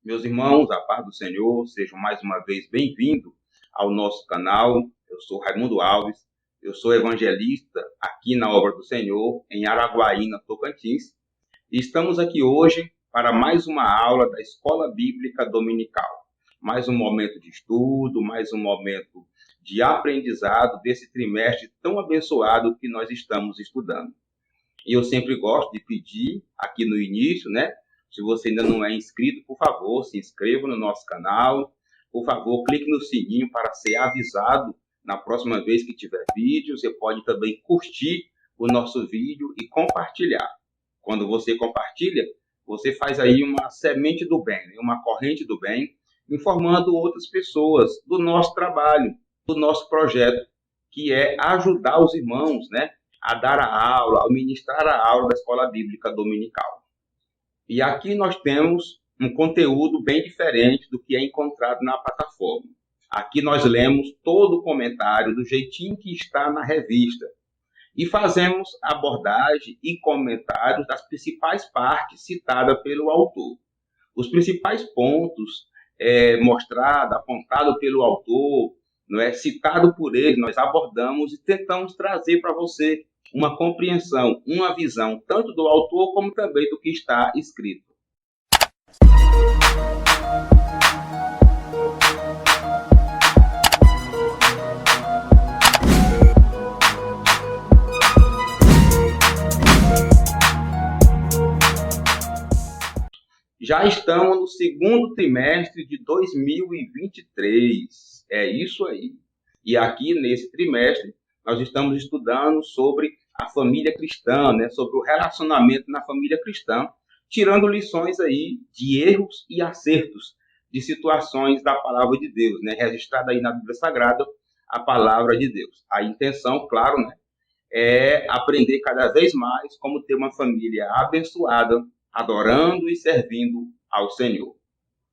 Meus irmãos, a paz do Senhor, sejam mais uma vez bem-vindos ao nosso canal. Eu sou Raimundo Alves, eu sou evangelista aqui na Obra do Senhor, em Araguaína, Tocantins. E estamos aqui hoje para mais uma aula da Escola Bíblica Dominical. Mais um momento de estudo, mais um momento de aprendizado desse trimestre tão abençoado que nós estamos estudando. E eu sempre gosto de pedir aqui no início, Se você ainda não é inscrito, por favor, se inscreva no nosso canal. Por favor, clique no sininho para ser avisado na próxima vez que tiver vídeo. Você pode também curtir o nosso vídeo e compartilhar. Quando você compartilha, você faz aí uma semente do bem, uma corrente do bem, informando outras pessoas do nosso trabalho, do nosso projeto, que é ajudar os irmãos, a dar a aula, a ministrar a aula da Escola Bíblica Dominical. E aqui nós temos um conteúdo bem diferente do que é encontrado na plataforma. Aqui nós lemos todo o comentário do jeitinho que está na revista e fazemos abordagem e comentários das principais partes citadas pelo autor. Os principais pontos mostrados, apontados pelo autor, citado por ele, nós abordamos e tentamos trazer para você uma compreensão, uma visão, tanto do autor como também do que está escrito. Já estamos no segundo trimestre de 2023. É isso aí. E aqui, nesse trimestre, nós estamos estudando sobre a família cristã, sobre o relacionamento na família cristã, tirando lições aí de erros e acertos de situações da palavra de Deus, registrada aí na Bíblia Sagrada, a palavra de Deus. A intenção, claro, é aprender cada vez mais como ter uma família abençoada, adorando e servindo ao Senhor.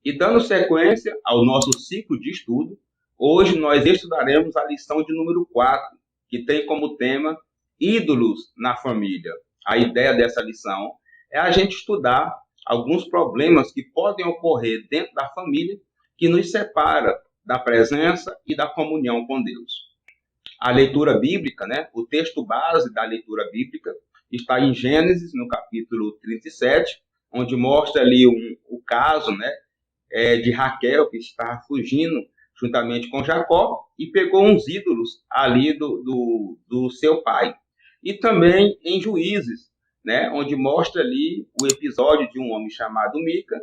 E dando sequência ao nosso ciclo de estudo, hoje nós estudaremos a lição de número 4, que tem como tema ídolos na família. A ideia dessa lição é a gente estudar alguns problemas que podem ocorrer dentro da família que nos separa da presença e da comunhão com Deus. A leitura bíblica, o texto base da leitura bíblica está em Gênesis, no capítulo 37, onde mostra ali o caso de Raquel, que está fugindo juntamente com Jacó, e pegou uns ídolos ali do seu pai. E também em Juízes, onde mostra ali o episódio de um homem chamado Mica,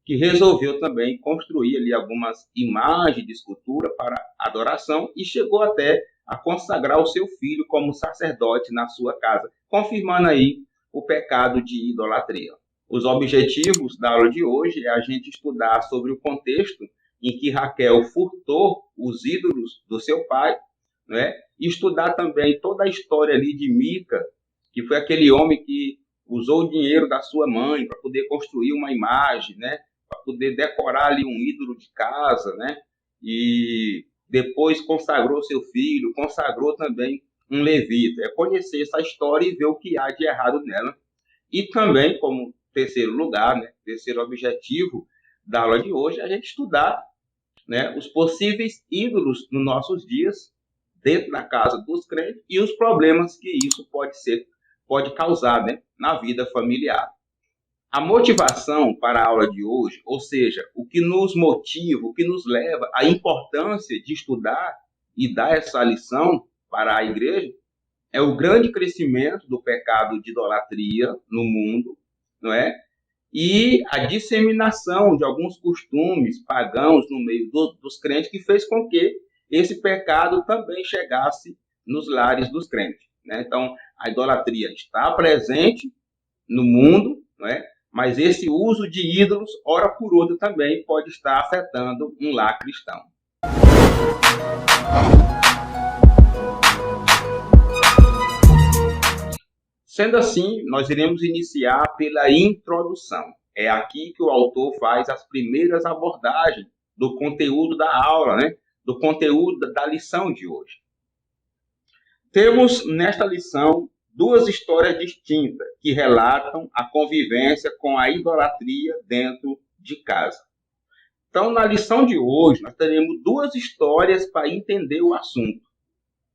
que resolveu também construir ali algumas imagens de escultura para adoração e chegou até a consagrar o seu filho como sacerdote na sua casa, confirmando aí o pecado de idolatria. Os objetivos da aula de hoje é a gente estudar sobre o contexto em que Raquel furtou os ídolos do seu pai, e estudar também toda a história ali de Mica, que foi aquele homem que usou o dinheiro da sua mãe para poder construir uma imagem, para poder decorar ali um ídolo de casa, e depois consagrou seu filho, consagrou também um levita. É conhecer essa história e ver o que há de errado nela. E também, como terceiro lugar, terceiro objetivo da aula de hoje, é a gente estudar os possíveis ídolos nos nossos dias, dentro da casa dos crentes, e os problemas que isso pode causar na vida familiar. A motivação para a aula de hoje, ou seja, o que nos motiva, o que nos leva à importância de estudar e dar essa lição para a igreja, é o grande crescimento do pecado de idolatria no mundo, e a disseminação de alguns costumes pagãos no meio dos crentes, que fez com que esse pecado também chegasse nos lares dos crentes. Então, a idolatria está presente no mundo, mas esse uso de ídolos, ora por outra, também pode estar afetando um lar cristão. Sendo assim, nós iremos iniciar pela introdução. É aqui que o autor faz as primeiras abordagens do conteúdo da aula, do conteúdo da lição de hoje. Temos nesta lição duas histórias distintas que relatam a convivência com a idolatria dentro de casa. Então, na lição de hoje, nós teremos duas histórias para entender o assunto,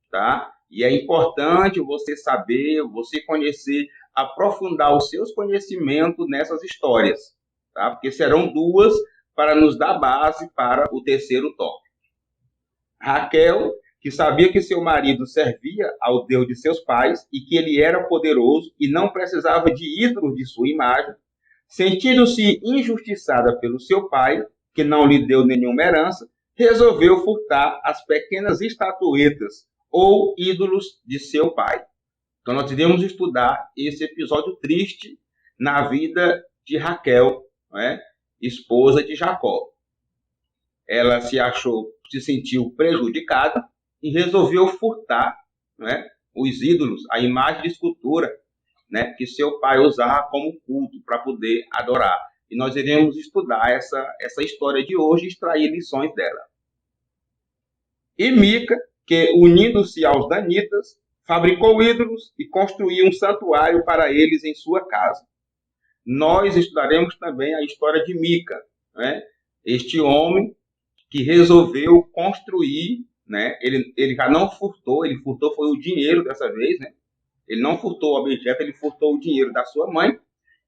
tá? E é importante você saber, você conhecer, aprofundar os seus conhecimentos nessas histórias, tá? Porque serão duas para nos dar base para o terceiro tópico. Raquel, que sabia que seu marido servia ao Deus de seus pais e que ele era poderoso e não precisava de ídolos de sua imagem, sentindo-se injustiçada pelo seu pai, que não lhe deu nenhuma herança, resolveu furtar as pequenas estatuetas ou ídolos de seu pai. Então nós iremos estudar esse episódio triste na vida de Raquel, não é? Esposa de Jacó. Ela se sentiu prejudicada e resolveu furtar, não é, os ídolos, a imagem de escultura, né, que seu pai usava como culto para poder adorar. E nós iremos estudar essa história de hoje e extrair lições dela. E Mica, que unindo-se aos danitas, fabricou ídolos e construiu um santuário para eles em sua casa. Nós estudaremos também a história de Mica, né, este homem que resolveu construir, né, ele já não furtou, ele furtou foi o dinheiro dessa vez, né? Ele não furtou o objeto, ele furtou o dinheiro da sua mãe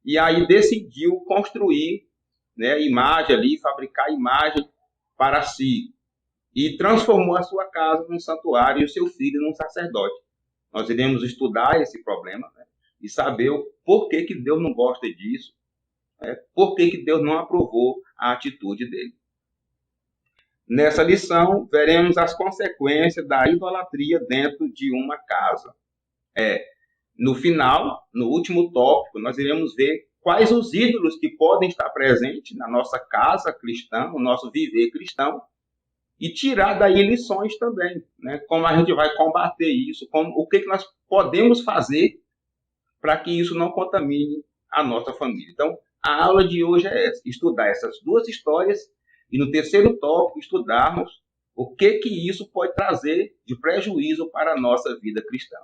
e aí decidiu construir, né, imagem ali, fabricar imagem para si e transformou a sua casa num santuário e o seu filho num sacerdote. Nós iremos estudar esse problema, né, e saber o porquê que Deus não gosta disso, né, porquê que Deus não aprovou a atitude dele. Nessa lição, veremos as consequências da idolatria dentro de uma casa. No final, no último tópico, nós iremos ver quais os ídolos que podem estar presentes na nossa casa cristã, no nosso viver cristão, e tirar daí lições também, né? Como a gente vai combater isso, o que nós podemos fazer para que isso não contamine a nossa família. Então, a aula de hoje é essa, estudar essas duas histórias e no terceiro tópico estudarmos o que isso pode trazer de prejuízo para a nossa vida cristã.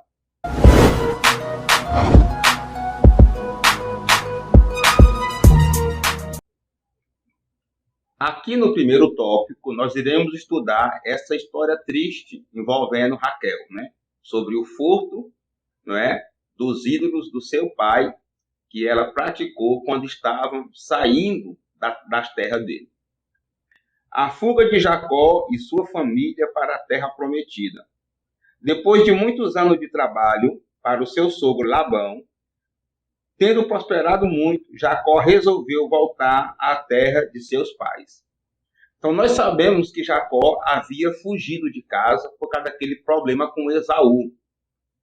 Aqui no primeiro tópico, nós iremos estudar essa história triste envolvendo Raquel, né? Sobre o furto, não é, dos ídolos do seu pai, que ela praticou quando estavam saindo das terras dele. A fuga de Jacó e sua família para a terra prometida. Depois de muitos anos de trabalho para o seu sogro Labão, tendo prosperado muito, Jacó resolveu voltar à terra de seus pais. Então nós sabemos que Jacó havia fugido de casa por causa daquele problema com Esaú,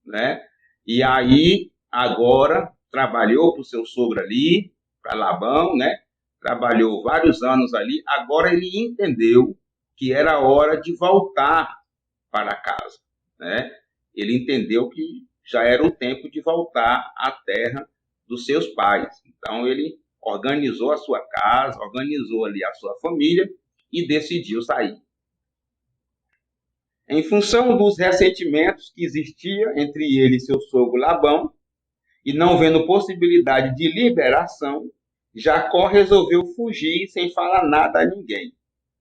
né? E aí agora trabalhou para o seu sogro ali, para Labão, né? Trabalhou vários anos ali, agora ele entendeu que era hora de voltar para casa, né? Ele entendeu que já era o tempo de voltar à terra dos seus pais. Então ele organizou a sua casa, organizou ali a sua família e decidiu sair. Em função dos ressentimentos que existia entre ele e seu sogro Labão, e não vendo possibilidade de liberação, Jacó resolveu fugir sem falar nada a ninguém.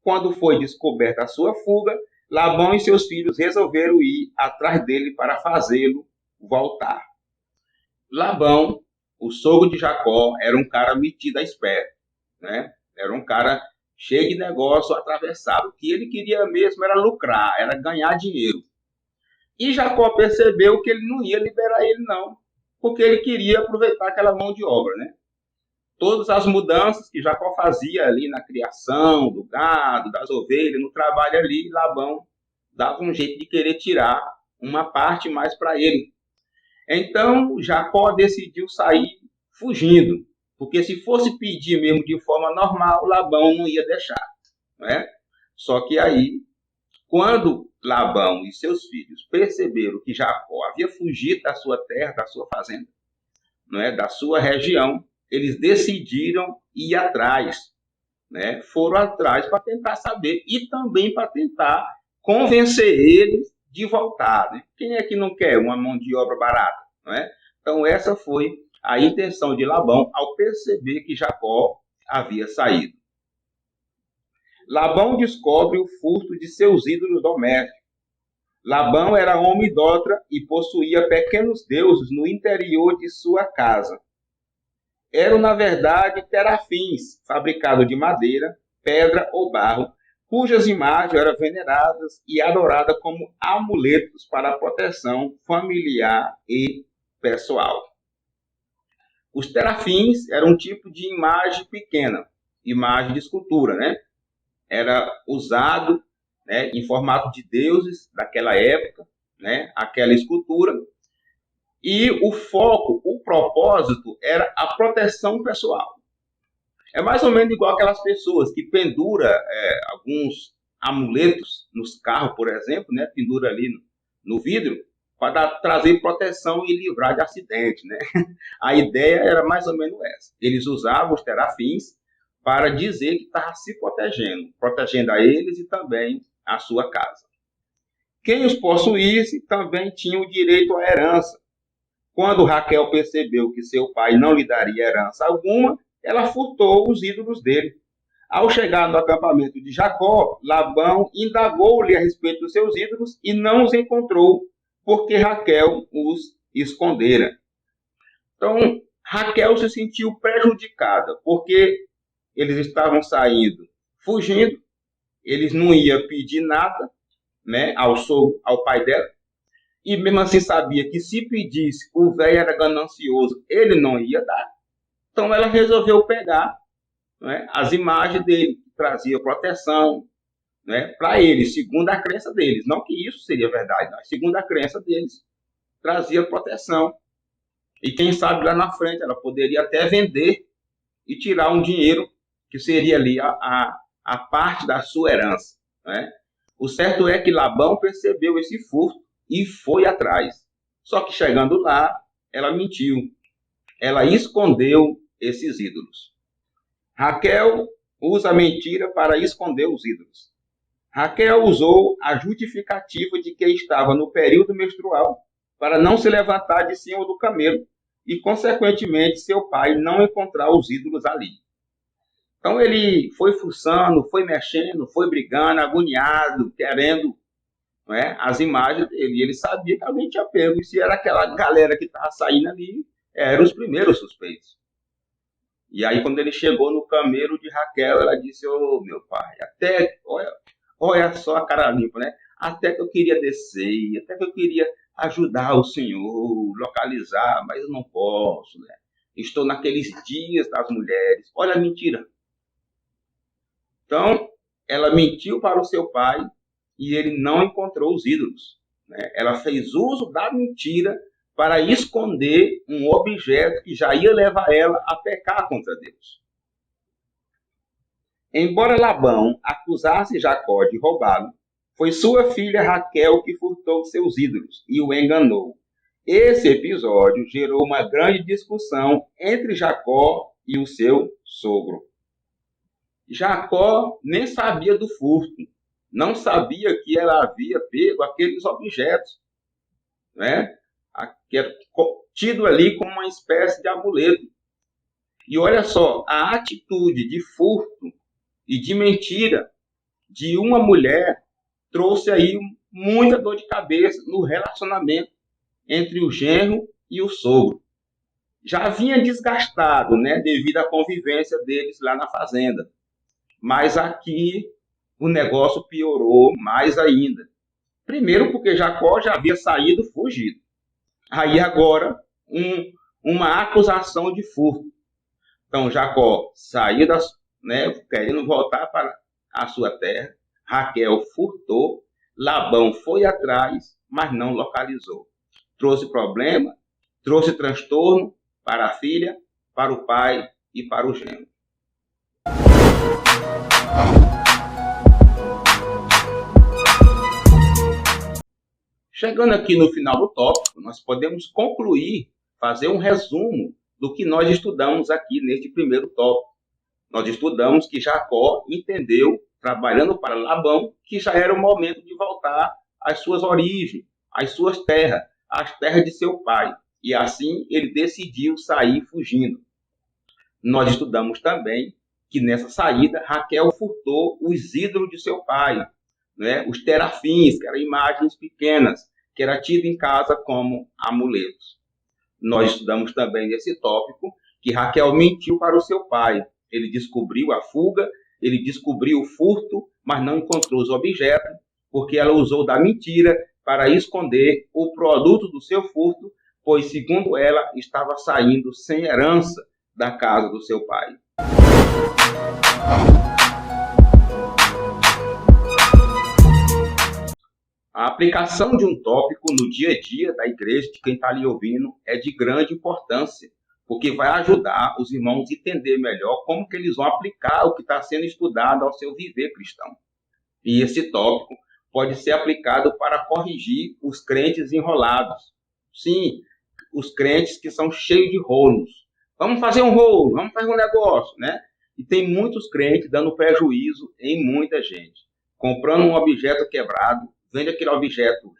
Quando foi descoberta a sua fuga, Labão e seus filhos resolveram ir atrás dele para fazê-lo voltar. Labão, o sogro de Jacó, era um cara metido a esperto, né? Era um cara cheio de negócio atravessado. O que ele queria mesmo era lucrar, era ganhar dinheiro. E Jacó percebeu que ele não ia liberar ele não, porque ele queria aproveitar aquela mão de obra, né? Todas as mudanças que Jacó fazia ali na criação do gado, das ovelhas, no trabalho ali, Labão dava um jeito de querer tirar uma parte mais para ele. Então, Jacó decidiu sair fugindo, porque se fosse pedir mesmo de forma normal, Labão não ia deixar, né? Só que aí, quando Labão e seus filhos perceberam que Jacó havia fugido da sua terra, da sua fazenda, né, da sua região, eles decidiram ir atrás, né? Foram atrás para tentar saber e também para tentar convencer eles de voltar, né? Quem é que não quer uma mão de obra barata, não é? Então essa foi a intenção de Labão ao perceber que Jacó havia saído. Labão descobre o furto de seus ídolos domésticos. Labão era homem idólatra e possuía pequenos deuses no interior de sua casa. Eram, na verdade, terafins, fabricados de madeira, pedra ou barro, cujas imagens eram veneradas e adoradas como amuletos para a proteção familiar e pessoal. Os terafins eram um tipo de imagem pequena, imagem de escultura, né? Era usado, né, em formato de deuses daquela época, né, aquela escultura. E o foco, o propósito era a proteção pessoal. É mais ou menos igual aquelas pessoas que penduram alguns amuletos nos carros, por exemplo, né, pendura ali no vidro, para trazer proteção e livrar de acidente, né? A ideia era mais ou menos essa. Eles usavam os terafins para dizer que estava se protegendo a eles e também a sua casa. Quem os possuísse também tinha o direito à herança. Quando Raquel percebeu que seu pai não lhe daria herança alguma, ela furtou os ídolos dele. Ao chegar no acampamento de Jacó, Labão indagou-lhe a respeito dos seus ídolos e não os encontrou, porque Raquel os escondera. Então, Raquel se sentiu prejudicada, porque eles estavam saindo, fugindo, eles não iam pedir nada, né, ao pai dela, e mesmo assim sabia que se pedisse, o velho era ganancioso, ele não ia dar. Então ela resolveu pegar, né, as imagens dele, que trazia proteção, né, para eles, segundo a crença deles. Não que isso seria verdade, mas segundo a crença deles, trazia proteção. E quem sabe lá na frente ela poderia até vender e tirar um dinheiro que seria ali a parte da sua herança, né? O certo é que Labão percebeu esse furto e foi atrás. Só que chegando lá, ela mentiu. Ela escondeu esses ídolos. Raquel usa a mentira para esconder os ídolos. Raquel usou a justificativa de que estava no período menstrual para não se levantar de cima do camelo e, consequentemente, seu pai não encontrar os ídolos ali. Então ele foi fuçando, foi mexendo, foi brigando, agoniado, querendo, né, as imagens dele. Ele sabia que alguém tinha pego. E se era aquela galera que estava saindo ali, eram os primeiros suspeitos. E aí, quando ele chegou no camelo de Raquel, ela disse: "Ô, meu pai, até, olha só a cara limpa, né? Até que eu queria descer, até que eu queria ajudar o senhor, localizar, mas eu não posso, né? Estou naqueles dias das mulheres. Olha a mentira." Então, ela mentiu para o seu pai e ele não encontrou os ídolos, né? Ela fez uso da mentira para esconder um objeto que já ia levar ela a pecar contra Deus. Embora Labão acusasse Jacó de roubá-lo, foi sua filha Raquel que furtou seus ídolos e o enganou. Esse episódio gerou uma grande discussão entre Jacó e o seu sogro. Jacó nem sabia do furto, não sabia que ela havia pego aqueles objetos, né? Tido ali como uma espécie de amuleto. E olha só, a atitude de furto e de mentira de uma mulher trouxe aí muita dor de cabeça no relacionamento entre o genro e o sogro. Já vinha desgastado, né, devido à convivência deles lá na fazenda. Mas aqui o negócio piorou mais ainda. Primeiro porque Jacó já havia saído fugido. Aí agora uma acusação de furto. Então Jacó saiu, querendo voltar para a sua terra. Raquel furtou. Labão foi atrás, mas não localizou. Trouxe problema, trouxe transtorno para a filha, para o pai e para o genro. Chegando aqui no final do tópico, nós podemos concluir, fazer um resumo do que nós estudamos aqui neste primeiro tópico. Nós estudamos que Jacó entendeu, trabalhando para Labão, que já era o momento de voltar às suas origens, às suas terras, às terras de seu pai. E assim ele decidiu sair fugindo. Nós estudamos também que nessa saída Raquel furtou os ídolos de seu pai, né? Os terafins, que eram imagens pequenas, que era tido em casa como amuletos. Nós estudamos também nesse tópico que Raquel mentiu para o seu pai. Ele descobriu a fuga, ele descobriu o furto, mas não encontrou os objetos, porque ela usou da mentira para esconder o produto do seu furto, pois, segundo ela, estava saindo sem herança da casa do seu pai. A aplicação de um tópico no dia a dia da igreja, de quem está ali ouvindo, é de grande importância, porque vai ajudar os irmãos a entender melhor como que eles vão aplicar o que está sendo estudado ao seu viver cristão. E esse tópico pode ser aplicado para corrigir os crentes enrolados. Sim, os crentes que são cheios de rolos. Vamos fazer um rolo, vamos fazer um negócio, né? E tem muitos crentes dando prejuízo em muita gente. Comprando um objeto quebrado, vende aquele objeto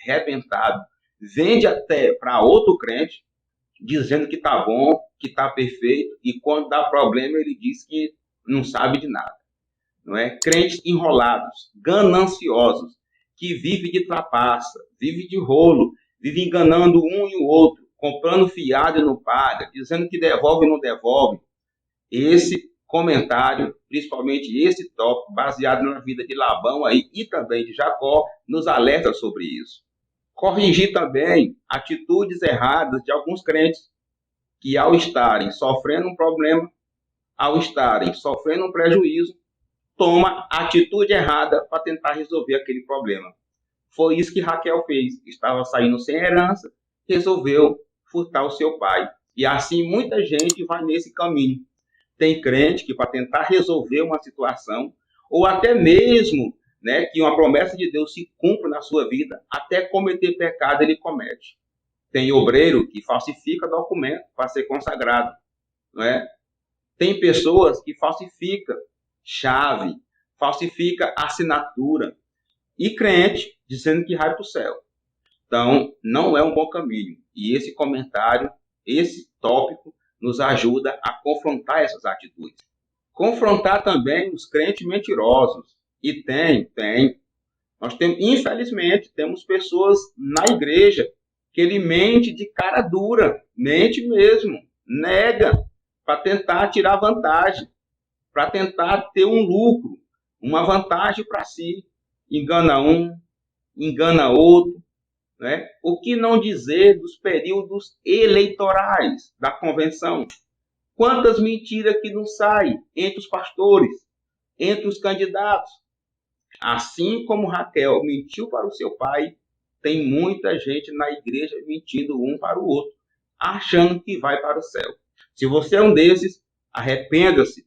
rebentado, vende até para outro crente, dizendo que está bom, que está perfeito, e quando dá problema ele diz que não sabe de nada. Não é? Crentes enrolados, gananciosos, que vivem de trapaça, vivem de rolo, vivem enganando um e o outro, comprando fiado e não paga, dizendo que devolve e não devolve. Esse comentário, principalmente esse tópico, baseado na vida de Labão aí, e também de Jacó, nos alerta sobre isso. Corrigir também atitudes erradas de alguns crentes que, ao estarem sofrendo um problema, ao estarem sofrendo um prejuízo, toma atitude errada para tentar resolver aquele problema. Foi isso que Raquel fez. Estava saindo sem herança, resolveu furtar o seu pai. E assim muita gente vai nesse caminho. Tem crente que, para tentar resolver uma situação, ou até mesmo, né, que uma promessa de Deus se cumpra na sua vida, até cometer pecado ele comete. Tem obreiro que falsifica documento para ser consagrado. Não é? Tem pessoas que falsificam chave, falsifica assinatura, e crente dizendo que vai para o céu. Então, não é um bom caminho. E esse comentário, esse tópico, nos ajuda a confrontar essas atitudes. Confrontar também os crentes mentirosos. E tem. Nós temos, infelizmente, temos pessoas na igreja que ele mente de cara dura, mente mesmo, nega, para tentar tirar vantagem, para tentar ter um lucro, uma vantagem para si. Engana um, engana outro. Né? O que não dizer dos períodos eleitorais da convenção? Quantas mentiras que não saem entre os pastores, entre os candidatos. Assim como Raquel mentiu para o seu pai, tem muita gente na igreja mentindo um para o outro, achando que vai para o céu. Se você é um desses, arrependa-se.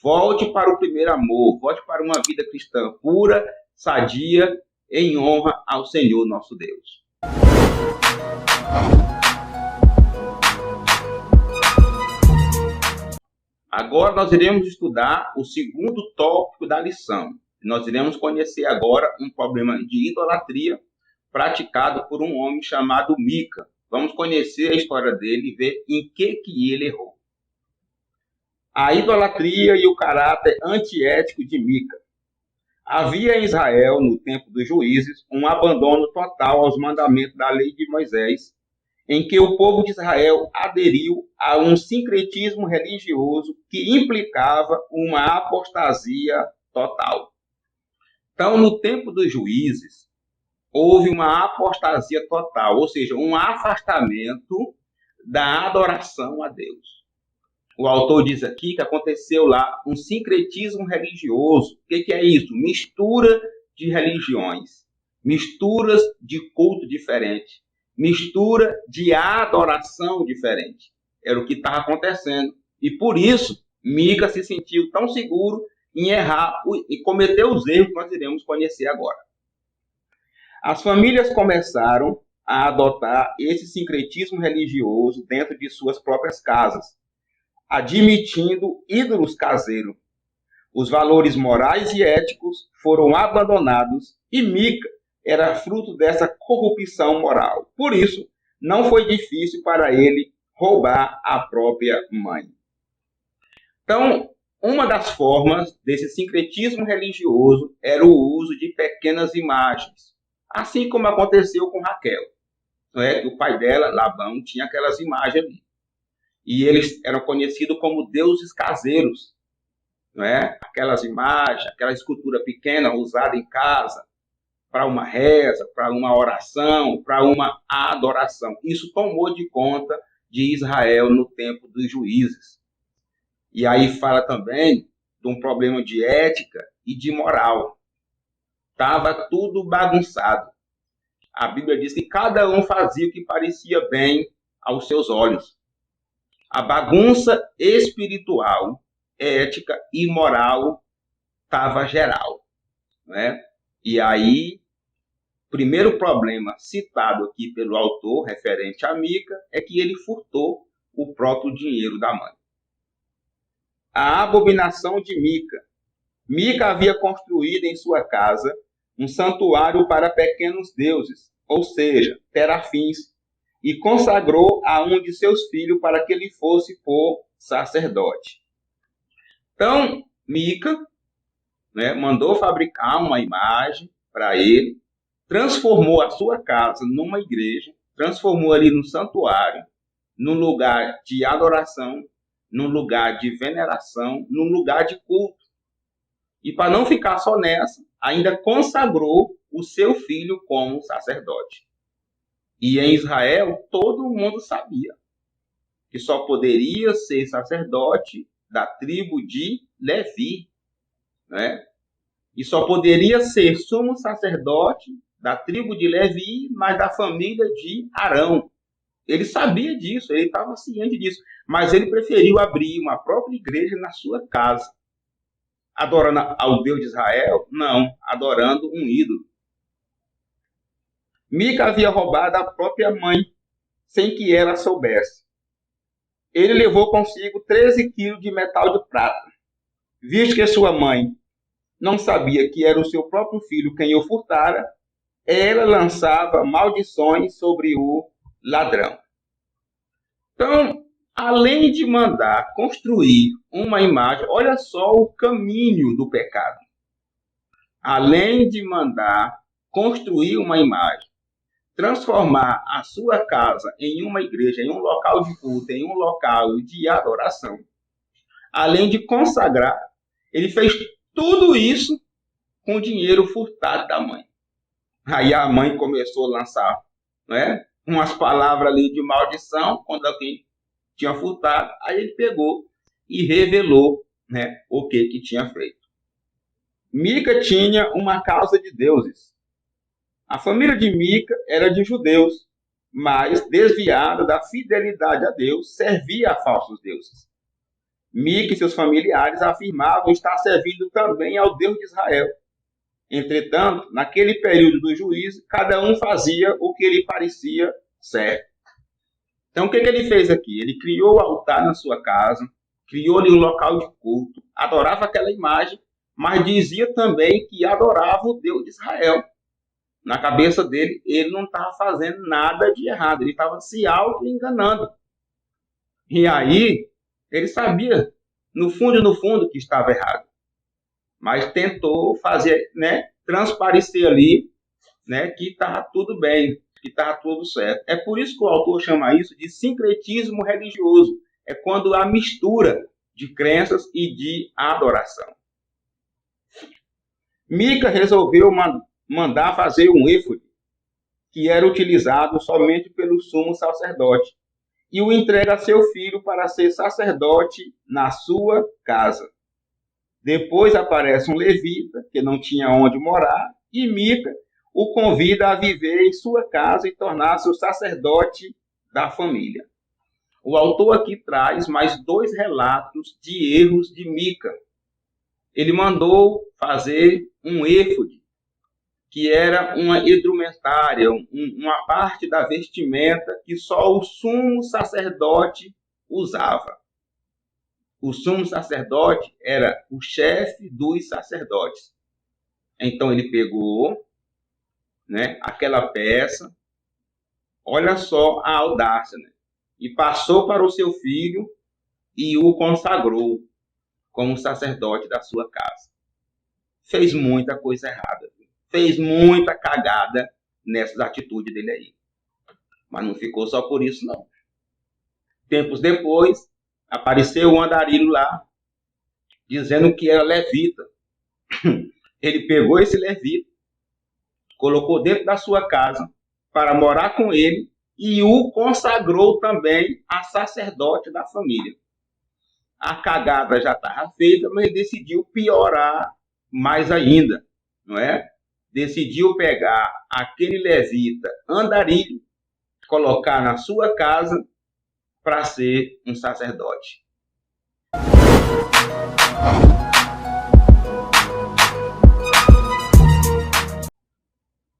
Volte para o primeiro amor, volte para uma vida cristã pura, sadia, em honra ao Senhor nosso Deus. Agora nós iremos estudar o segundo tópico da lição. Nós iremos conhecer agora um problema de idolatria praticado por um homem chamado Mica. Vamos conhecer a história dele e ver em que ele errou. A idolatria e o caráter antiético de Mica. Havia em Israel, no tempo dos juízes, um abandono total aos mandamentos da lei de Moisés, em que o povo de Israel aderiu a um sincretismo religioso que implicava uma apostasia total. Então, no tempo dos juízes, houve uma apostasia total, ou seja, um afastamento da adoração a Deus. O autor diz aqui que aconteceu lá um sincretismo religioso. O que é isso? Mistura de religiões, misturas de culto diferente, mistura de adoração diferente. Era o que estava acontecendo. E por isso, Mica se sentiu tão seguro em errar e cometer os erros que nós iremos conhecer agora. As famílias começaram a adotar esse sincretismo religioso dentro de suas próprias casas, admitindo ídolos caseiros. Os valores morais e éticos foram abandonados e Mica era fruto dessa corrupção moral. Por isso, não foi difícil para ele roubar a própria mãe. Então, Uma das formas desse sincretismo religioso era o uso de pequenas imagens, assim como aconteceu com Raquel. Não é? O pai dela, Labão, tinha aquelas imagens ali. E eles eram conhecidos como deuses caseiros. Não é? Aquelas imagens, aquela escultura pequena usada em casa para uma reza, para uma oração, para uma adoração. Isso tomou de conta de Israel no tempo dos juízes. E aí fala também de um problema de ética e de moral. Estava tudo bagunçado. A Bíblia diz que cada um fazia o que parecia bem aos seus olhos. A bagunça espiritual, ética e moral estava geral. Né? E aí, o primeiro problema citado aqui pelo autor, referente a Mica, é que ele furtou o próprio dinheiro da mãe. A abominação de Mica. Mica havia construído em sua casa um santuário para pequenos deuses, ou seja, terafins, e consagrou a um de seus filhos para que ele fosse por sacerdote. Então, Mica, né, mandou fabricar uma imagem para ele, transformou a sua casa numa igreja, transformou ali num santuário, num lugar de adoração, num lugar de veneração, num lugar de culto. E para não ficar só nessa, ainda consagrou o seu filho como sacerdote. E em Israel, todo mundo sabia que só poderia ser sacerdote da tribo de Levi, né? E só poderia ser sumo sacerdote da tribo de Levi, mas da família de Arão. Ele sabia disso, ele estava ciente disso, mas ele preferiu abrir uma própria igreja na sua casa. Adorando ao Deus de Israel? Não, adorando um ídolo. Mica havia roubado a própria mãe, sem que ela soubesse. Ele levou consigo 13 quilos de metal de prata. Visto que sua mãe não sabia que era o seu próprio filho quem o furtara, ela lançava maldições sobre o ladrão. Então, além de mandar construir uma imagem, olha só o caminho do pecado. Além de mandar construir uma imagem, transformar a sua casa em uma igreja, em um local de culto, em um local de adoração, além de consagrar, ele fez tudo isso com dinheiro furtado da mãe. Aí a mãe começou a lançar, né, umas palavras ali de maldição, quando alguém tinha furtado, aí ele pegou e revelou, né, o que tinha feito. Mica tinha uma casa de deuses. A família de Mica era de judeus, mas desviada da fidelidade a Deus, servia a falsos deuses. Mica e seus familiares afirmavam estar servindo também ao Deus de Israel. Entretanto, naquele período do juízo, cada um fazia o que lhe parecia certo. Então, o que ele fez aqui? Ele criou o altar na sua casa, criou-lhe um local de culto, adorava aquela imagem, mas dizia também que adorava o Deus de Israel. Na cabeça dele, ele não estava fazendo nada de errado, ele estava se auto-enganando. E aí, ele sabia, no fundo, que estava errado. Mas tentou fazer, né, transparecer ali, né, que estava tudo bem, que estava tudo certo. É por isso que o autor chama isso de sincretismo religioso. É quando há mistura de crenças e de adoração. Mica resolveu mandar fazer um éfode, que era utilizado somente pelo sumo sacerdote, e o entrega a seu filho para ser sacerdote na sua casa. Depois aparece um levita, que não tinha onde morar, e Mica o convida a viver em sua casa e tornar-se o sacerdote da família. O autor aqui traz mais 2 relatos de erros de Mica. Ele mandou fazer um éfode, que era uma indumentária, uma parte da vestimenta que só o sumo sacerdote usava. O sumo sacerdote era o chefe dos sacerdotes. Então ele pegou, né, aquela peça, olha só a audácia, né, e passou para o seu filho e o consagrou como sacerdote da sua casa. Fez muita coisa errada. Fez muita cagada nessas atitudes dele aí. Mas não ficou só por isso, não. Tempos depois, apareceu um andarilho lá, dizendo que era levita. Ele pegou esse levita, colocou dentro da sua casa para morar com ele e o consagrou também a sacerdote da família. A cagada já estava feita, mas ele decidiu piorar mais ainda, não é? Decidiu pegar aquele levita andarilho, colocar na sua casa para ser um sacerdote.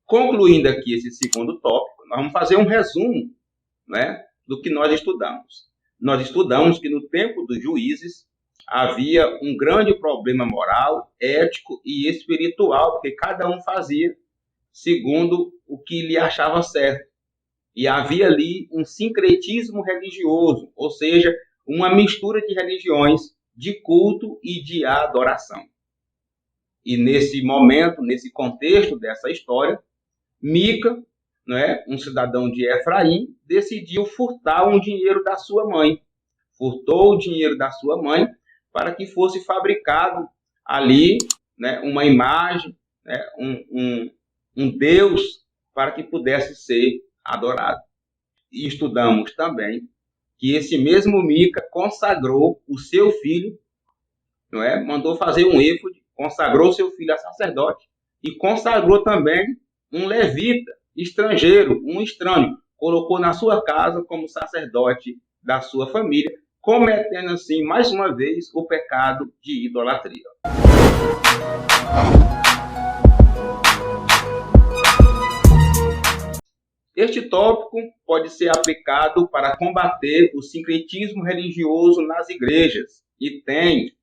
Concluindo aqui esse segundo tópico, nós vamos fazer um resumo, né, do que nós estudamos. Nós estudamos que no tempo dos juízes havia um grande problema moral, ético e espiritual, porque cada um fazia segundo o que lhe achava certo. E havia ali um sincretismo religioso, ou seja, uma mistura de religiões, de culto e de adoração. E nesse momento, nesse contexto dessa história, Mica, né, um cidadão de Efraim, decidiu furtar um dinheiro da sua mãe. Furtou o dinheiro da sua mãe para que fosse fabricado ali, né, uma imagem, né, um Deus, para que pudesse ser adorado. E estudamos também que esse mesmo Mica consagrou o seu filho, não é? Mandou fazer um éfode, consagrou seu filho a sacerdote e consagrou também um levita estrangeiro, um estranho, colocou na sua casa como sacerdote da sua família, cometendo assim, mais uma vez, o pecado de idolatria. Este tópico pode ser aplicado para combater o sincretismo religioso nas igrejas. E tem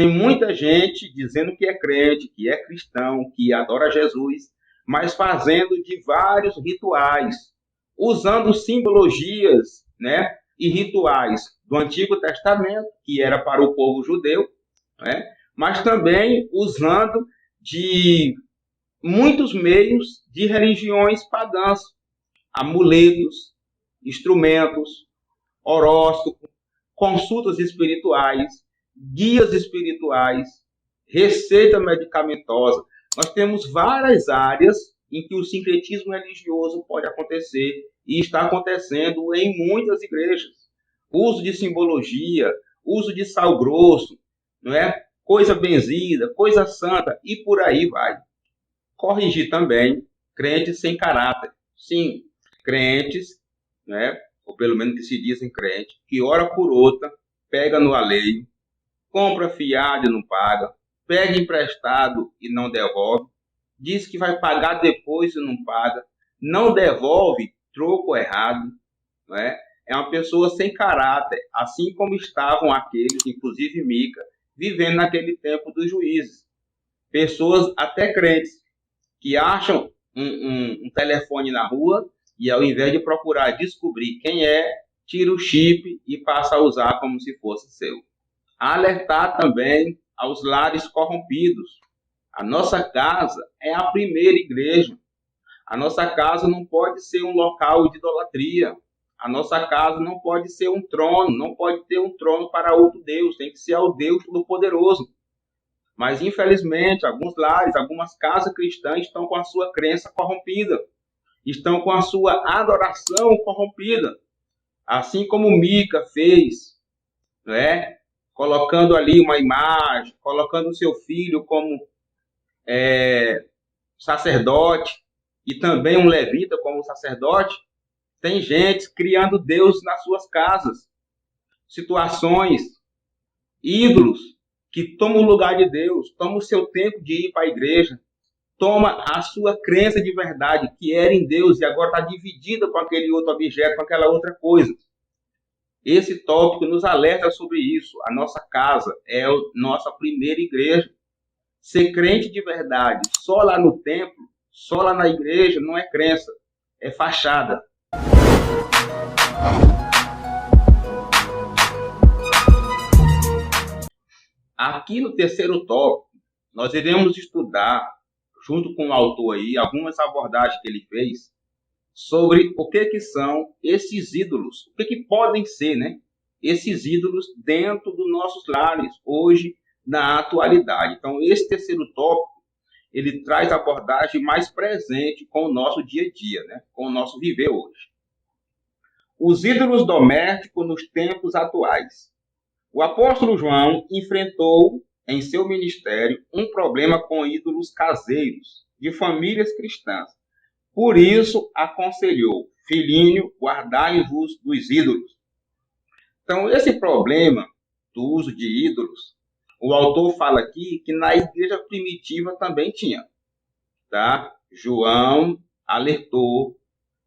muita gente dizendo que é crente, que é cristão, que adora Jesus, mas fazendo de vários rituais, usando simbologias, né, e rituais do Antigo Testamento, que era para o povo judeu, né, mas também usando de muitos meios de religiões pagãs, amuletos, instrumentos, horóscopo, consultas espirituais, guias espirituais, receita medicamentosa. Nós temos várias áreas em que o sincretismo religioso pode acontecer e está acontecendo em muitas igrejas. Uso de simbologia, uso de sal grosso, não é? Coisa benzida, coisa santa e por aí vai. Corrigir também crentes sem caráter. Sim, crentes, né, ou pelo menos que se dizem crente, que hora por outra pega no alheio, compra fiado e não paga, pega emprestado e não devolve, diz que vai pagar depois e não paga, não devolve troco errado, né? É uma pessoa sem caráter, assim como estavam aqueles, inclusive Mica, vivendo naquele tempo dos juízes. Pessoas até crentes, que acham um telefone na rua e ao invés de procurar descobrir quem é, tira o chip e passa a usar como se fosse seu. Alertar também aos lares corrompidos. A nossa casa é a primeira igreja. A nossa casa não pode ser um local de idolatria. A nossa casa não pode ser um trono, não pode ter um trono para outro Deus, tem que ser ao Deus Todo-Poderoso. Mas, infelizmente, alguns lares, algumas casas cristãs estão com a sua crença corrompida, estão com a sua adoração corrompida. Assim como Mica fez, né? Colocando ali uma imagem, colocando o seu filho como sacerdote e também um levita como sacerdote. Tem gente criando Deus nas suas casas, situações, ídolos que tomam o lugar de Deus, tomam o seu tempo de ir para a igreja, toma a sua crença de verdade, que era em Deus, e agora está dividida com aquele outro objeto, com aquela outra coisa. Esse tópico nos alerta sobre isso. A nossa casa é a nossa primeira igreja. Ser crente de verdade só lá no templo, só lá na igreja, não é crença, é fachada. Aqui no terceiro tópico, nós iremos estudar, junto com o autor aí, algumas abordagens que ele fez sobre o que são esses ídolos, o que podem ser, né? Esses ídolos dentro dos nossos lares, hoje, na atualidade. Então, esse terceiro tópico, ele traz a abordagem mais presente com o nosso dia a dia, né? Com o nosso viver hoje. Os ídolos domésticos nos tempos atuais. O apóstolo João enfrentou em seu ministério um problema com ídolos caseiros de famílias cristãs. Por isso, aconselhou: filhinho, guardai-vos dos ídolos. Então, esse problema do uso de ídolos, o autor fala aqui que na igreja primitiva também tinha. Tá? João alertou,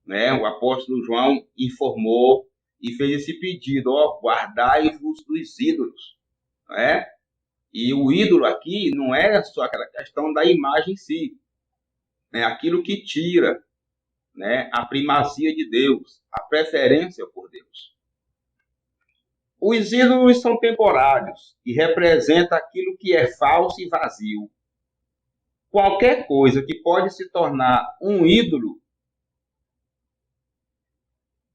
né? O apóstolo João informou e fez esse pedido: guardai-vos dos ídolos. Né? E o ídolo aqui não é só aquela questão da imagem em si, né? Aquilo que tira, né, a primazia de Deus, a preferência por Deus. Os ídolos são temporários e representam aquilo que é falso e vazio. Qualquer coisa que pode se tornar um ídolo,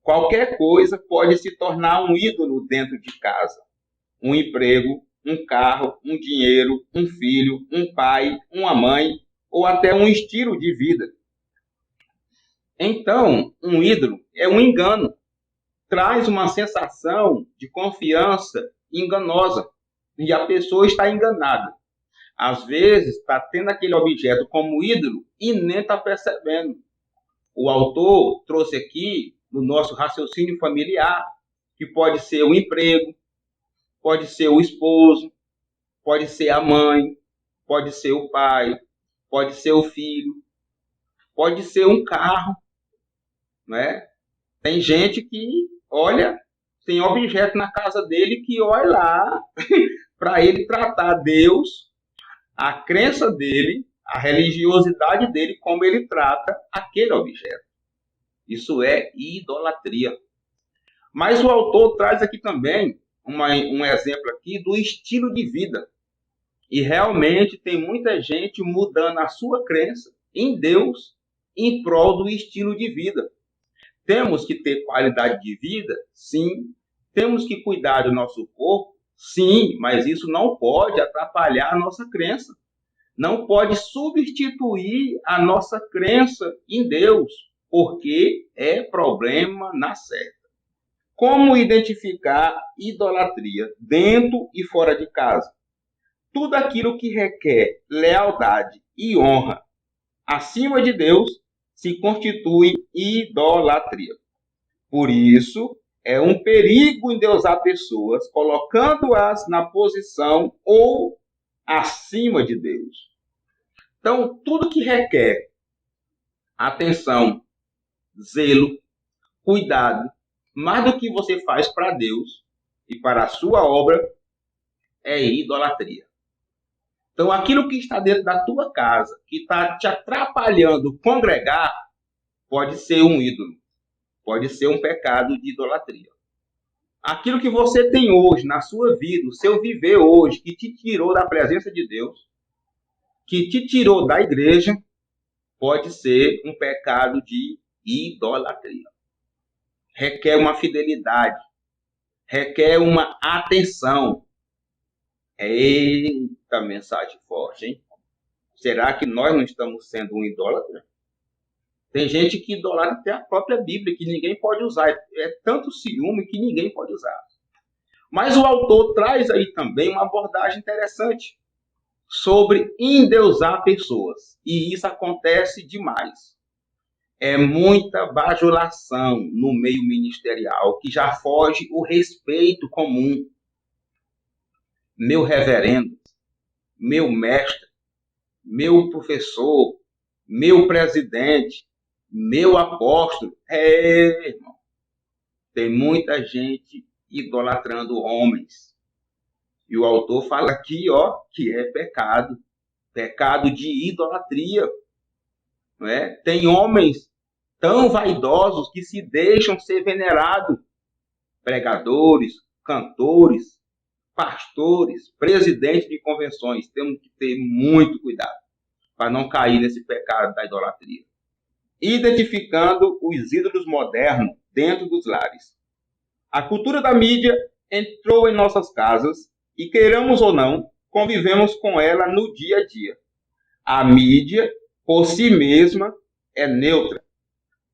qualquer coisa pode se tornar um ídolo dentro de casa. Um emprego, um carro, um dinheiro, um filho, um pai, uma mãe ou até um estilo de vida. Então, um ídolo é um engano. Traz uma sensação de confiança enganosa. E a pessoa está enganada. Às vezes, está tendo aquele objeto como ídolo e nem está percebendo. O autor trouxe aqui, no nosso raciocínio familiar, que pode ser o emprego, pode ser o esposo, pode ser a mãe, pode ser o pai, pode ser o filho, pode ser um carro, né? Tem gente que, olha, tem objeto na casa dele que olha lá para ele tratar Deus, a crença dele, a religiosidade dele, como ele trata aquele objeto. Isso é idolatria. Mas o autor traz aqui também um exemplo aqui do estilo de vida. E realmente tem muita gente mudando a sua crença em Deus em prol do estilo de vida. Temos que ter qualidade de vida? Sim. Temos que cuidar do nosso corpo? Sim, mas isso não pode atrapalhar a nossa crença. Não pode substituir a nossa crença em Deus, porque é problema na certa. Como identificar idolatria dentro e fora de casa? Tudo aquilo que requer lealdade e honra acima de Deus se constitui idolatria. Por isso, é um perigo endeusar pessoas, colocando-as na posição ou acima de Deus. Então, tudo que requer atenção, zelo, cuidado, mais do que você faz para Deus e para a sua obra, é idolatria. Então, aquilo que está dentro da tua casa, que está te atrapalhando congregar, pode ser um ídolo, pode ser um pecado de idolatria. Aquilo que você tem hoje na sua vida, o seu viver hoje, que te tirou da presença de Deus, que te tirou da igreja, pode ser um pecado de idolatria. Requer uma fidelidade, requer uma atenção. Eita, mensagem forte, hein? Será que nós não estamos sendo um idólatra? Tem gente que idolatra até a própria Bíblia, que ninguém pode usar. É tanto ciúme que ninguém pode usar. Mas o autor traz aí também uma abordagem interessante sobre endeusar pessoas. E isso acontece demais. É muita bajulação no meio ministerial que já foge o respeito comum. Meu reverendo, meu mestre, meu professor, meu presidente, meu apóstolo. Irmão, tem muita gente idolatrando homens. E o autor fala aqui, que é pecado. Pecado de idolatria. Não é? Tem homens tão vaidosos que se deixam ser venerados. Pregadores, cantores, pastores, presidentes de convenções, temos que ter muito cuidado para não cair nesse pecado da idolatria. Identificando os ídolos modernos dentro dos lares. A cultura da mídia entrou em nossas casas e, queiramos ou não, convivemos com ela no dia a dia. A mídia, por si mesma, é neutra,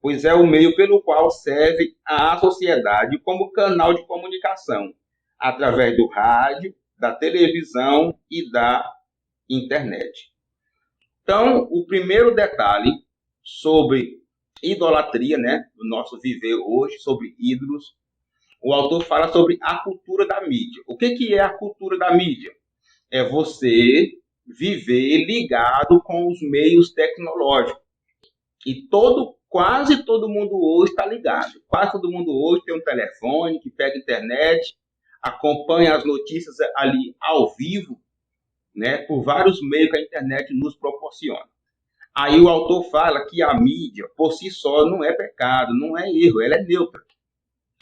pois é o meio pelo qual serve à sociedade como canal de comunicação, através do rádio, da televisão e da internet. Então, o primeiro detalhe sobre idolatria, né, do nosso viver hoje, sobre ídolos, o autor fala sobre a cultura da mídia. O que é a cultura da mídia? É você viver ligado com os meios tecnológicos. E quase todo mundo hoje está ligado. Quase todo mundo hoje tem um telefone que pega a internet, acompanha as notícias ali ao vivo, né, por vários meios que a internet nos proporciona. Aí o autor fala que a mídia, por si só, não é pecado, não é erro, ela é neutra.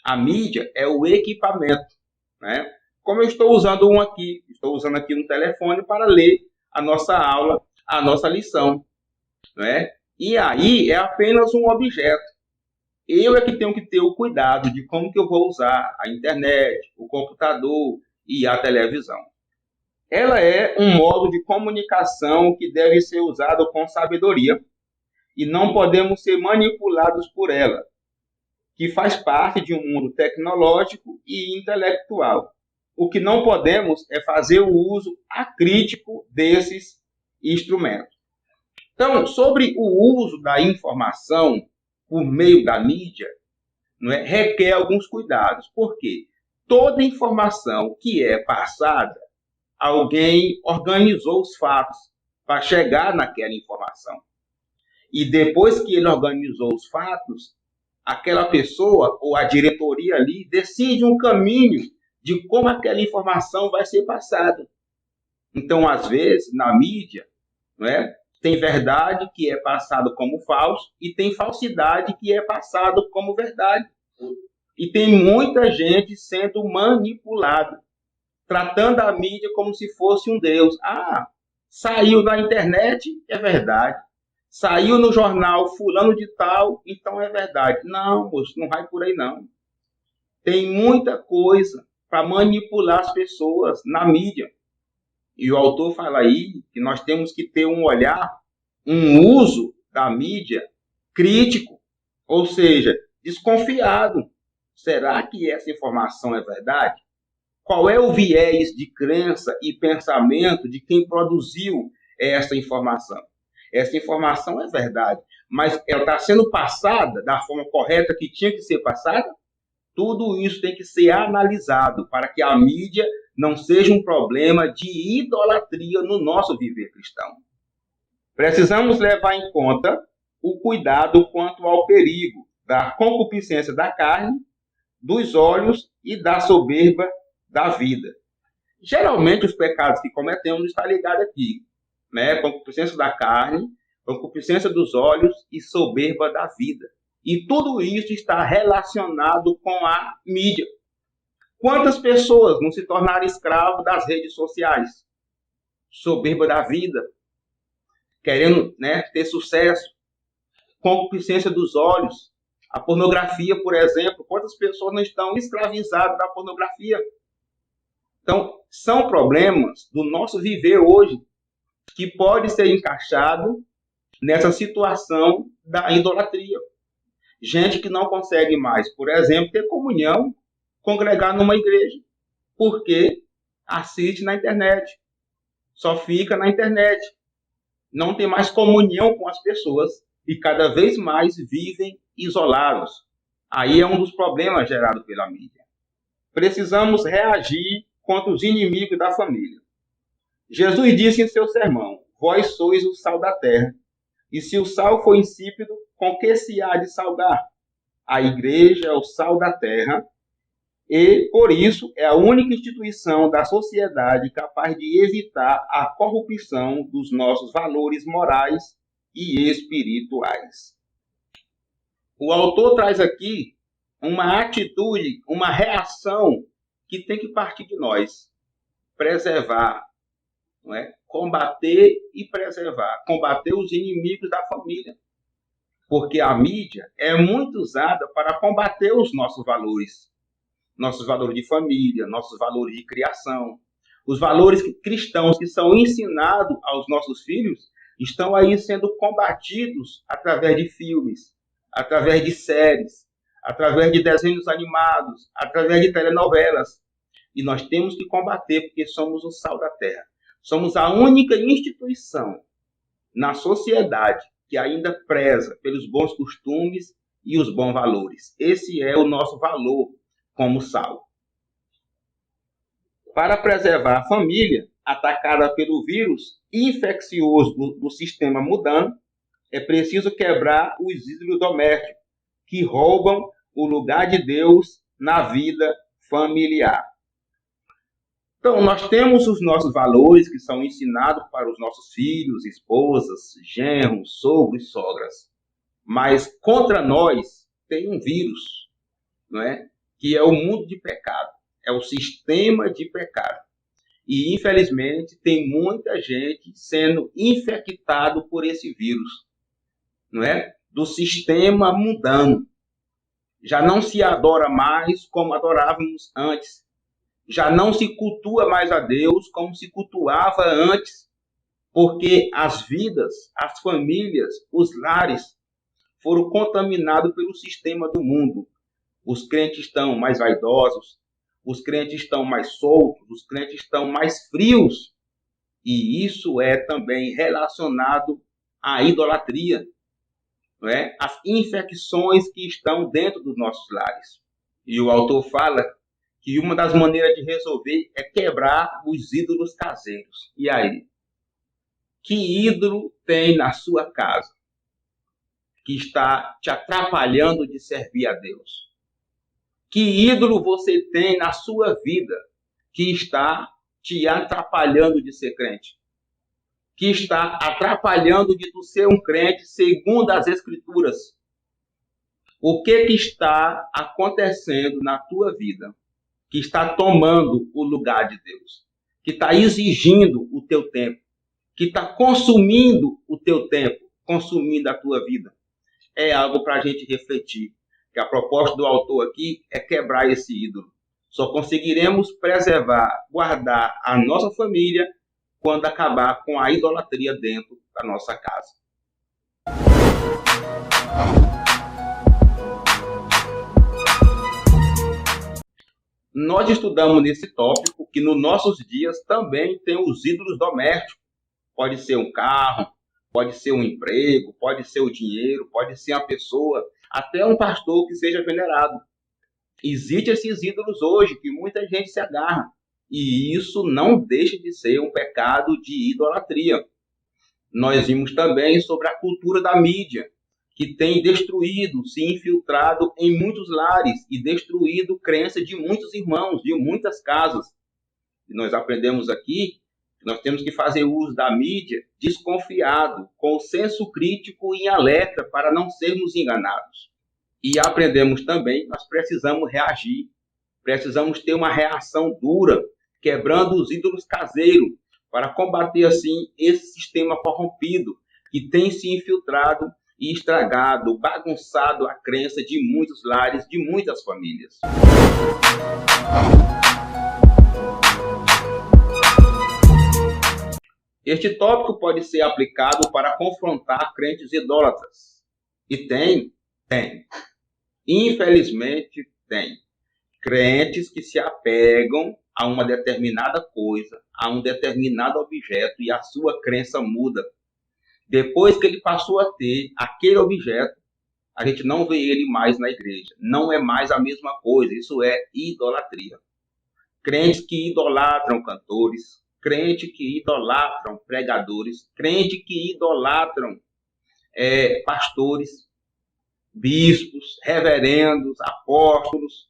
A mídia é o equipamento, né? Como eu estou usando um telefone para ler a nossa aula, a nossa lição, né? E aí é apenas um objeto. Eu é que tenho que ter o cuidado de como que eu vou usar a internet, o computador e a televisão. Ela é um modo de comunicação que deve ser usado com sabedoria e não podemos ser manipulados por ela, que faz parte de um mundo tecnológico e intelectual. O que não podemos é fazer o uso acrítico desses instrumentos. Então, sobre o uso da informação por meio da mídia, não é, requer alguns cuidados. Por quê? Toda informação que é passada, alguém organizou os fatos para chegar naquela informação. E depois que ele organizou os fatos, aquela pessoa ou a diretoria ali decide um caminho de como aquela informação vai ser passada. Então, às vezes, na mídia, não é, tem verdade que é passado como falso e tem falsidade que é passado como verdade. E tem muita gente sendo manipulada, tratando a mídia como se fosse um Deus. Ah, saiu na internet, é verdade. Saiu no jornal fulano de tal, então é verdade. Não, moço, não vai por aí não. Tem muita coisa para manipular as pessoas na mídia. E o autor fala aí que nós temos que ter um olhar, um uso da mídia crítico, ou seja, desconfiado. Será que essa informação é verdade? Qual é o viés de crença e pensamento de quem produziu essa informação? Essa informação é verdade, mas ela está sendo passada da forma correta que tinha que ser passada? Tudo isso tem que ser analisado para que a mídia não seja um problema de idolatria no nosso viver cristão. Precisamos levar em conta o cuidado quanto ao perigo da concupiscência da carne, dos olhos e da soberba da vida. Geralmente os pecados que cometemos estão ligados aqui, né? Concupiscência da carne, concupiscência dos olhos e soberba da vida. E tudo isso está relacionado com a mídia. Quantas pessoas não se tornaram escravos das redes sociais? Soberba da vida, querendo, né, ter sucesso. Concupiscência dos olhos, a pornografia, por exemplo. Quantas pessoas não estão escravizadas da pornografia? Então, são problemas do nosso viver hoje que pode ser encaixado nessa situação da idolatria. Gente que não consegue mais, por exemplo, ter comunhão, congregar numa igreja, porque assiste na internet, só fica na internet, não tem mais comunhão com as pessoas e cada vez mais vivem isolados. Aí é um dos problemas gerados pela mídia. Precisamos reagir contra os inimigos da família. Jesus disse em seu sermão: vós sois o sal da terra, e se o sal for insípido, com que se há de salgar? A igreja é o sal da terra e, por isso, é a única instituição da sociedade capaz de evitar a corrupção dos nossos valores morais e espirituais. O autor traz aqui uma atitude, uma reação que tem que partir de nós. preservar, não é? Combater e preservar, combater os inimigos da família, porque a mídia é muito usada para combater os nossos valores de família, nossos valores de criação, os valores cristãos que são ensinados aos nossos filhos estão aí sendo combatidos através de filmes, através de séries, através de desenhos animados, através de telenovelas. E nós temos que combater porque somos o sal da terra. Somos a única instituição na sociedade que ainda preza pelos bons costumes e os bons valores. Esse é o nosso valor como sal. Para preservar a família atacada pelo vírus infeccioso do sistema mundano, é preciso quebrar os ídolos domésticos que roubam o lugar de Deus na vida familiar. Então, nós temos os nossos valores que são ensinados para os nossos filhos, esposas, genros, sogros e sogras. Mas contra nós tem um vírus, não é? Que é o mundo de pecado, é o sistema de pecado. E, infelizmente, tem muita gente sendo infectado por esse vírus, não é? Do sistema mundano. Já não se adora mais como adorávamos antes. Já não se cultua mais a Deus como se cultuava antes, porque as vidas, as famílias, os lares foram contaminados pelo sistema do mundo. Os crentes estão mais vaidosos, os crentes estão mais soltos, os crentes estão mais frios. E isso é também relacionado à idolatria, não é? As infecções que estão dentro dos nossos lares. E o autor fala que uma das maneiras de resolver é quebrar os ídolos caseiros. E aí? Que ídolo tem na sua casa que está te atrapalhando de servir a Deus? Que ídolo você tem na sua vida que está te atrapalhando de ser crente? Que está atrapalhando de tu ser um crente segundo as Escrituras? O que está acontecendo na tua vida que está tomando o lugar de Deus, que está exigindo o teu tempo, que está consumindo o teu tempo, consumindo a tua vida? É algo para a gente refletir, que a proposta do autor aqui é quebrar esse ídolo. Só conseguiremos preservar, guardar a nossa família quando acabar com a idolatria dentro da nossa casa. Nós estudamos nesse tópico que nos nossos dias também tem os ídolos domésticos. Pode ser um carro, pode ser um emprego, pode ser o dinheiro, pode ser a pessoa, até um pastor que seja venerado. Existem esses ídolos hoje que muita gente se agarra. E isso não deixa de ser um pecado de idolatria. Nós vimos também sobre a cultura da mídia, que tem destruído, se infiltrado em muitos lares e destruído crença de muitos irmãos, de muitas casas. E nós aprendemos aqui que nós temos que fazer uso da mídia desconfiado, com senso crítico e em alerta para não sermos enganados. E aprendemos também que nós precisamos reagir, precisamos ter uma reação dura, quebrando os ídolos caseiros, para combater assim esse sistema corrompido que tem se infiltrado e estragado, bagunçado a crença de muitos lares, de muitas famílias. Este tópico pode ser aplicado para confrontar crentes idólatras. E tem. Infelizmente, tem. Crentes que se apegam a uma determinada coisa, a um determinado objeto, e a sua crença muda. Depois que ele passou a ter aquele objeto, a gente não vê ele mais na igreja. Não é mais a mesma coisa. Isso é idolatria. Crentes que idolatram cantores, crentes que idolatram pregadores, crentes que idolatram pastores, bispos, reverendos, apóstolos,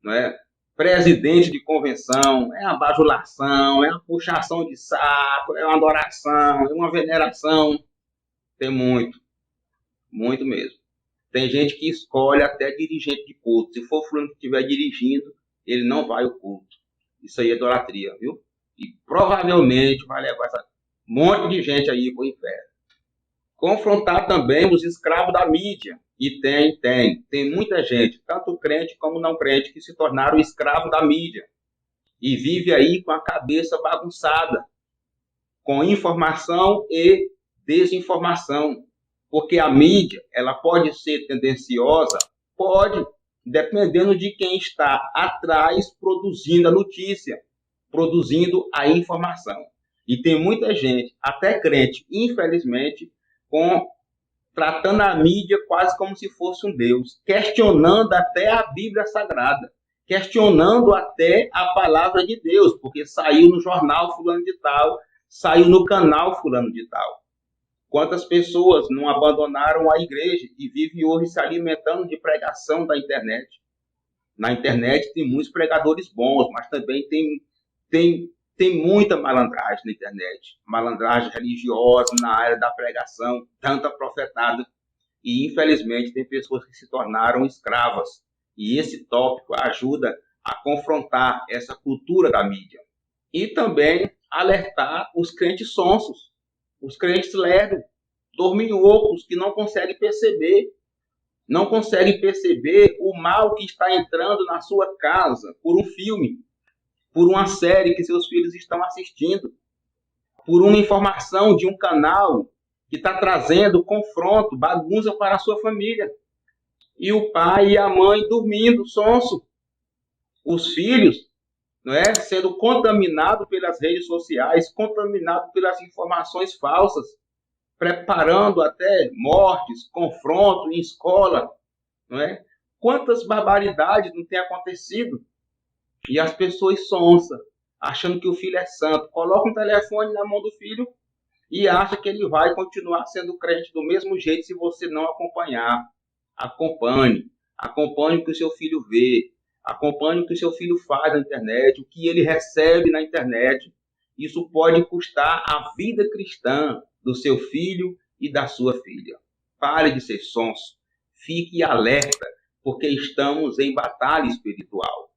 não é? Presidente de convenção, é uma bajulação, é uma puxação de saco, é uma adoração, é uma veneração. Tem muito mesmo. Tem gente que escolhe até dirigente de culto. Se for fulano que estiver dirigindo, ele não vai ao culto. Isso aí é idolatria, viu? E provavelmente vai levar um monte de gente aí para o inferno. Confrontar também os escravos da mídia. E tem muita gente, tanto crente como não crente, que se tornaram escravos da mídia. E vive aí com a cabeça bagunçada, com informação e desinformação. Porque a mídia, ela pode ser tendenciosa, pode, dependendo de quem está atrás produzindo a notícia, produzindo a informação. E tem muita gente, até crente, infelizmente, tratando a mídia quase como se fosse um Deus, questionando até a Bíblia Sagrada, questionando até a palavra de Deus, porque saiu no jornal fulano de tal, saiu no canal fulano de tal. Quantas pessoas não abandonaram a igreja e vivem hoje se alimentando de pregação da internet? Na internet tem muitos pregadores bons, mas também tem muita malandragem na internet. Malandragem religiosa na área da pregação, tanta profetada. E, infelizmente, tem pessoas que se tornaram escravas. E esse tópico ajuda a confrontar essa cultura da mídia. E também alertar os crentes sonsos, os crentes lerdos, dorminhocos, que não conseguem perceber o mal que está entrando na sua casa por um filme, por uma série que seus filhos estão assistindo, por uma informação de um canal que está trazendo confronto, bagunça para a sua família. E o pai e a mãe dormindo, sonso. Os filhos, não é, sendo contaminados pelas redes sociais, contaminados pelas informações falsas, preparando até mortes, confronto em escola, não é? Quantas barbaridades não tem acontecido? E as pessoas sonsas, achando que o filho é santo, colocam um telefone na mão do filho e acha que ele vai continuar sendo crente do mesmo jeito se você não acompanhar. Acompanhe o que o seu filho vê, acompanhe o que o seu filho faz na internet, o que ele recebe na internet. Isso pode custar a vida cristã do seu filho e da sua filha. Pare de ser sonso, fique alerta, porque estamos em batalha espiritual.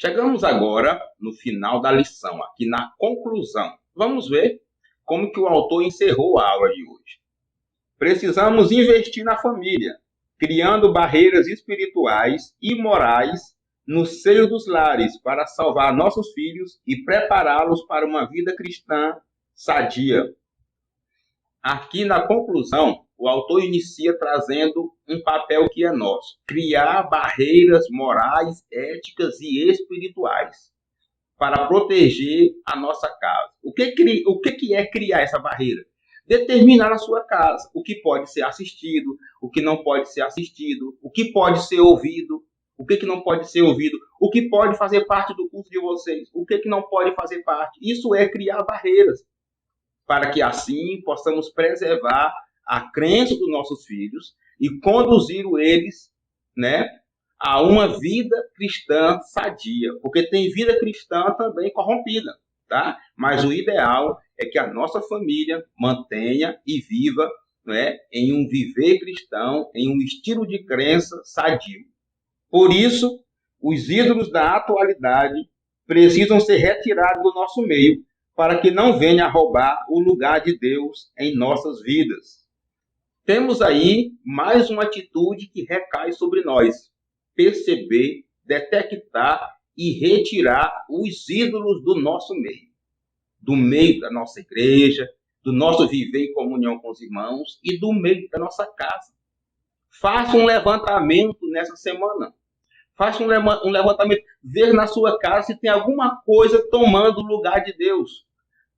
Chegamos agora no final da lição, aqui na conclusão. Vamos ver como que o autor encerrou a aula de hoje. Precisamos investir na família, criando barreiras espirituais e morais no seio dos lares para salvar nossos filhos e prepará-los para uma vida cristã sadia. Aqui na conclusão, o autor inicia trazendo um papel que é nosso: criar barreiras morais, éticas e espirituais para proteger a nossa casa. O que é criar essa barreira? Determinar na sua casa o que pode ser assistido, o que não pode ser assistido, o que pode ser ouvido, o que não pode ser ouvido, o que pode fazer parte do culto de vocês, o que não pode fazer parte. Isso é criar barreiras, para que assim possamos preservar a crença dos nossos filhos e conduzir eles, né, a uma vida cristã sadia, porque tem vida cristã também corrompida, tá? Mas o ideal é que a nossa família mantenha e viva, né, em um viver cristão, em um estilo de crença sadio. Por isso, os ídolos da atualidade precisam ser retirados do nosso meio, para que não venha a roubar o lugar de Deus em nossas vidas. Temos aí mais uma atitude que recai sobre nós: perceber, detectar e retirar os ídolos do nosso meio. Do meio da nossa igreja, do nosso viver em comunhão com os irmãos e do meio da nossa casa. Faça um levantamento nessa semana. Faça um levantamento. Veja na sua casa se tem alguma coisa tomando o lugar de Deus.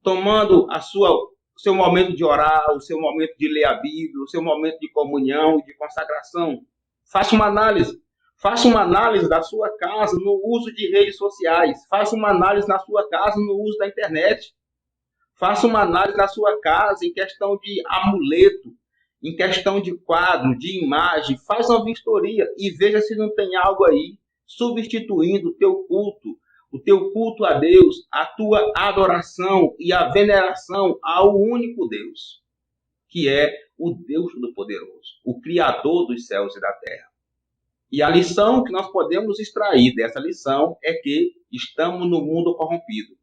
Tomando o seu momento de orar, o seu momento de ler a Bíblia, o seu momento de comunhão e de consagração. Faça uma análise. Faça uma análise da sua casa no uso de redes sociais. Faça uma análise na sua casa no uso da internet. Faça uma análise na sua casa em questão de amuleto, em questão de quadro, de imagem. Faça uma vistoria e veja se não tem algo aí substituindo o teu culto a Deus, a tua adoração e a veneração ao único Deus. que é o Deus Todo-Poderoso, o Criador dos céus e da terra. E a lição que nós podemos extrair dessa lição é que estamos no mundo corrompido.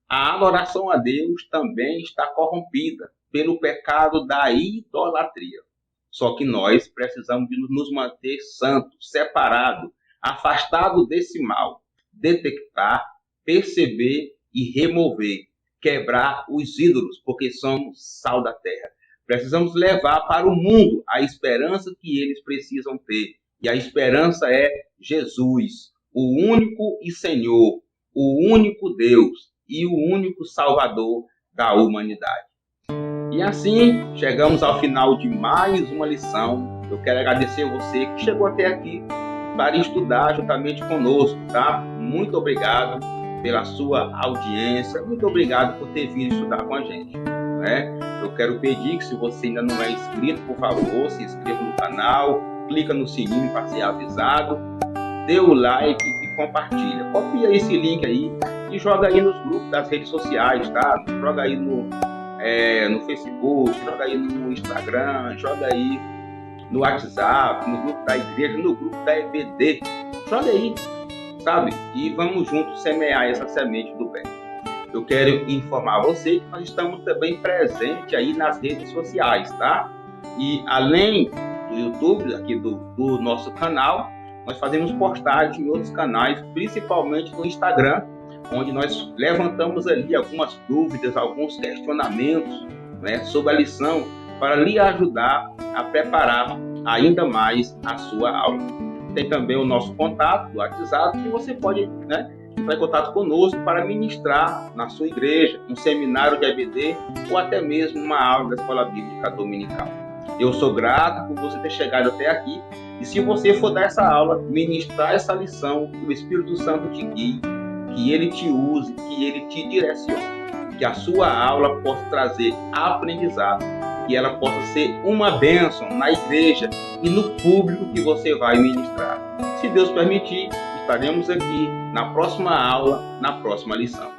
A adoração a Deus também está corrompida pelo pecado da idolatria. Só que nós precisamos de nos manter santos, separados, afastados desse mal, detectar, perceber e remover, quebrar os ídolos, porque somos sal da terra. Precisamos levar para o mundo a esperança que eles precisam ter. E a esperança é Jesus, o único e Senhor, o único Deus e o único Salvador da humanidade. E assim, chegamos ao final de mais uma lição. Eu quero agradecer a você que chegou até aqui para estudar juntamente conosco, tá? Muito obrigado pela sua audiência, muito obrigado por ter vindo estudar com a gente, né? Eu quero pedir que, se você ainda não é inscrito, por favor, se inscreva no canal, clica no sininho para ser avisado, dê o like e compartilha. Copia esse link aí e joga aí nos grupos das redes sociais, tá? Joga aí no Facebook, joga aí no Instagram, joga aí no WhatsApp, no grupo da igreja, no grupo da EBD. Joga aí, sabe? E vamos juntos semear essa semente do bem. Eu quero informar você que nós estamos também presentes aí nas redes sociais, tá? E além do YouTube, aqui do nosso canal, nós fazemos postagens em outros canais, principalmente no Instagram, onde nós levantamos ali algumas dúvidas, alguns questionamentos, né, sobre a lição, para lhe ajudar a preparar ainda mais a sua aula. Tem também o nosso contato do WhatsApp, que você pode, né, entrar em contato conosco para ministrar na sua igreja, um seminário de EBD ou até mesmo uma aula da Escola Bíblica Dominical. Eu sou grato por você ter chegado até aqui, e se você for dar essa aula, ministrar essa lição, que o Espírito Santo te guie, que ele te use, que ele te direcione, que a sua aula possa trazer aprendizado, que ela possa ser uma bênção na igreja e no público que você vai ministrar. Se Deus permitir, estaremos aqui na próxima aula, na próxima lição.